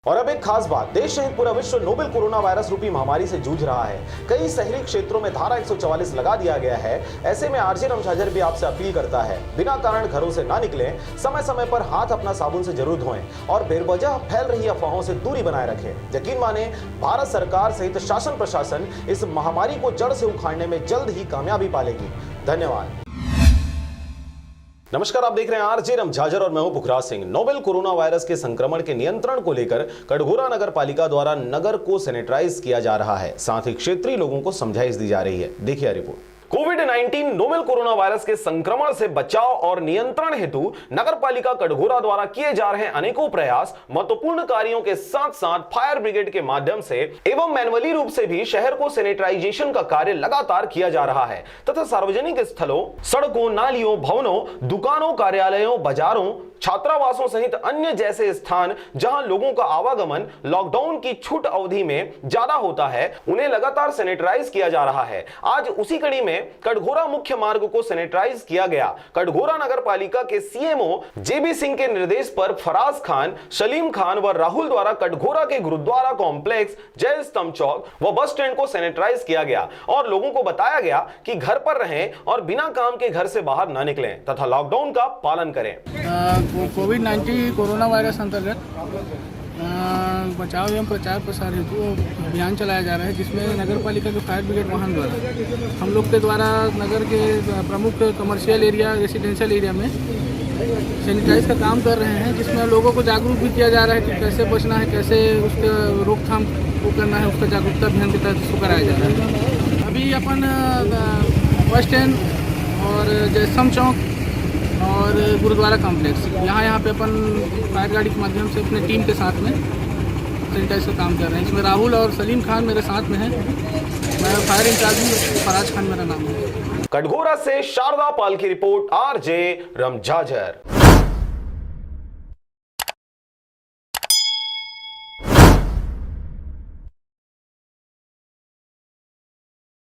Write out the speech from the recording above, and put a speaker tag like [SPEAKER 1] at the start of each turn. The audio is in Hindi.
[SPEAKER 1] और अब एक खास बात, देश सहित पूरा विश्व नोवेल कोरोना वायरस रूपी महामारी से जूझ रहा है। कई शहरी क्षेत्रों में धारा 144 लगा दिया गया है। ऐसे में आरजे रमझाझर भी आपसे अपील करता है, बिना कारण घरों से ना निकलें, समय समय पर हाथ अपना साबुन से जरूर धोएं और बेवजह फैल रही अफवाहों से दूरी बनाए रखें। यकीन माने, भारत सरकार सहित शासन प्रशासन इस महामारी को जड़ से उखाड़ने में जल्द ही कामयाबी पालेगी। धन्यवाद। नमस्कार, आप देख रहे हैं आरजे रमझाझर और मैं हूं पुखराज सिंह। नोवेल कोरोना वायरस के संक्रमण के नियंत्रण को लेकर कटघोरा नगर पालिका द्वारा नगर को सैनिटाइज किया जा रहा है, साथ ही क्षेत्रीय लोगों को समझाइश दी जा रही है। देखिए रिपोर्ट। कोविड-19 नोवेल कोरोना वायरस के संक्रमण से बचाव और नियंत्रण हेतु नगर पालिका कटघोरा द्वारा किए जा रहे अनेकों प्रयास, महत्वपूर्ण कार्यों के साथ साथ फायर ब्रिगेड के माध्यम से एवं मैनुअली रूप से भी शहर को सैनिटाइजेशन का कार्य लगातार किया जा रहा है तथा सार्वजनिक स्थलों, सड़कों, नालियों, भवनों, दुकानों, कार्यालयों, बाजारों, छात्रावासों सहित अन्य जैसे स्थान जहां लोगों का आवागमन लॉकडाउन की छूट अवधि में ज्यादा होता है, उन्हें लगातार सैनिटाइज किया जा रहा है। आज उसी कड़ी में कटघोरा मुख्य मार्ग को सैनिटाइज किया गया। कटघोरा नगर पालिका के सीएमओ जेबी सिंह के निर्देश पर फराज खान, सलीम खान व राहुल द्वारा कटघोरा के गुरुद्वारा कॉम्प्लेक्स, जय स्तंभ चौक व बस स्टैंड को सैनिटाइज किया गया और लोगों को बताया गया कि घर पर रहें और बिना काम के घर से बाहर न निकलें तथा लॉकडाउन का पालन करें।
[SPEAKER 2] कोविड-19 कोरोना वायरस अंतर्गत बचाव एवं प्रचार प्रसार हेतु अभियान चलाया जा रहा है, जिसमें नगर पालिका के फायर ब्रिगेड वाहन द्वारा हम लोग के द्वारा नगर के प्रमुख कमर्शियल एरिया, रेसिडेंशियल एरिया में सैनिटाइज का काम कर रहे हैं, जिसमें लोगों को जागरूक भी किया जा रहा है कि कैसे बचना है, कैसे उसका रोकथाम को करना है। उसका जागरूकता अभियान के तहत उसको कराया जा रहा है। अभी अपन बस स्टैंड और जयस्तंभ चौक और गुरुद्वारा कॉम्प्लेक्स यहाँ पे अपन फायर गाड़ी के माध्यम से अपने टीम के साथ में सैनिटाइज का काम कर रहे हैं। इसमें राहुल और सलीम खान मेरे साथ में हैं। मैं फायर इंचार्ज हूँ, फराज खान मेरा नाम है।
[SPEAKER 1] कटघोरा से शारदा पाल की रिपोर्ट, आरजे रमझाझर।